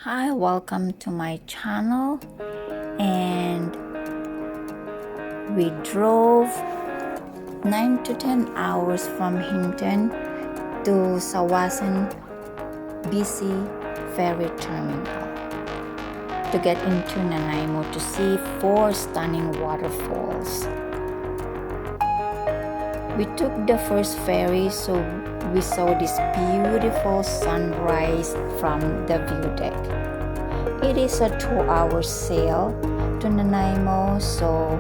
Hi, welcome to my channel. And we drove 9 to 10 hours from Hinton to Sawasan, BC ferry terminal to get into Nanaimo to see 4 stunning waterfalls. We took the first ferry, so we saw this beautiful sunrise from the view deck. It is a 2-hour sail to Nanaimo, so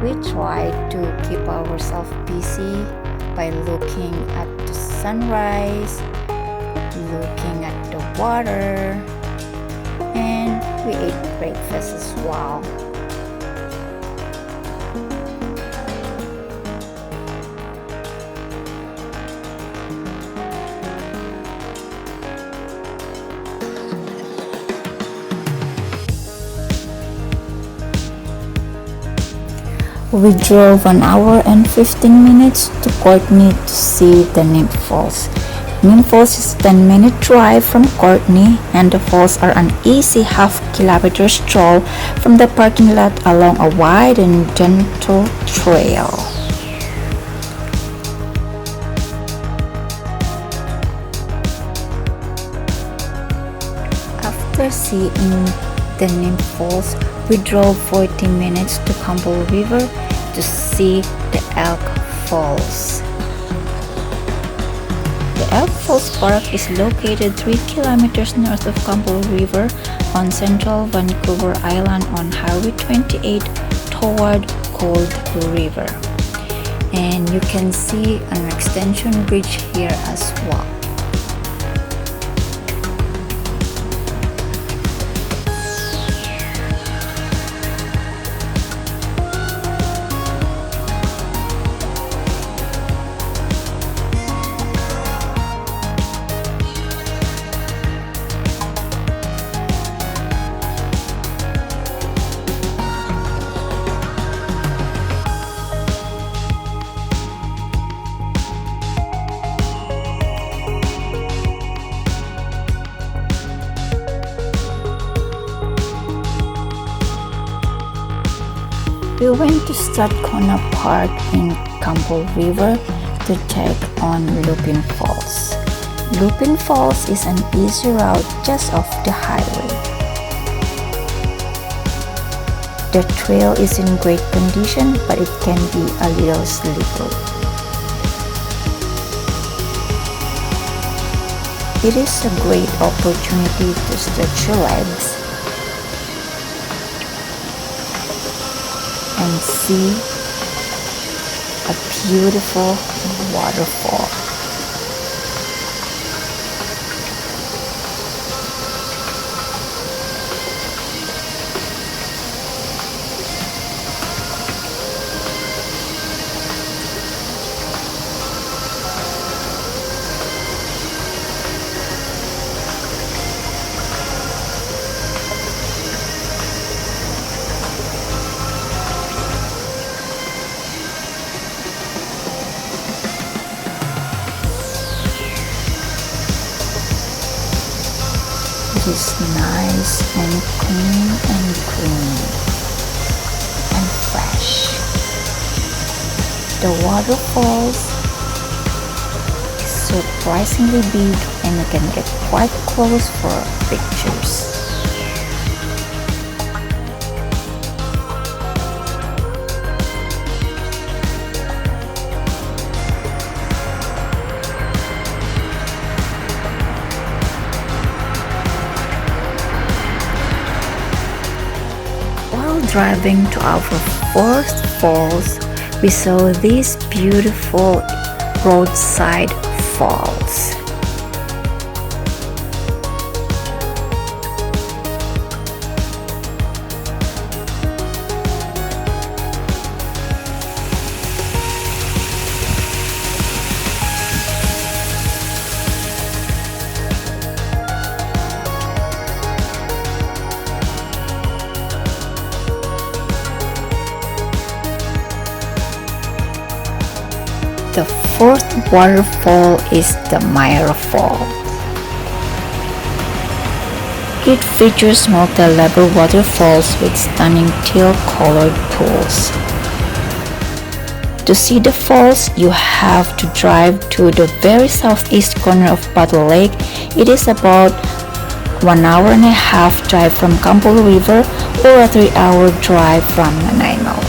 we tried to keep ourselves busy by looking at the sunrise, looking at the water, and we ate breakfast as well. We drove 1 hour and 15 minutes to Courtenay to see the Nymph Falls. Nymph Falls is a 10-minute drive from Courtenay, and the falls are an easy half-kilometer stroll from the parking lot along a wide and gentle trail. After seeing the Nymph Falls, we drove 40 minutes to Campbell River to see the Elk Falls. The Elk Falls Park is located 3 kilometers north of Campbell River on Central Vancouver Island on Highway 28 toward Cold River. And you can see an extension bridge here as well. We went to Strathcona Park in Campbell River to check on Lupin Falls. Lupin Falls is an easy route just off the highway. The trail is in great condition, but it can be a little slippery. It is a great opportunity to stretch your legs and see a beautiful waterfall. It is nice and clean and green and fresh. The waterfalls is surprisingly big, and you can get quite close for pictures. Driving to our first falls, we saw these beautiful roadside falls. The fourth waterfall is the Myra Falls. It features multi-level waterfalls with stunning teal-colored pools. To see the falls, you have to drive to the very southeast corner of Buttle Lake. It is about 1 hour and a half drive from Campbell River or a 3-hour drive from Nanaimo.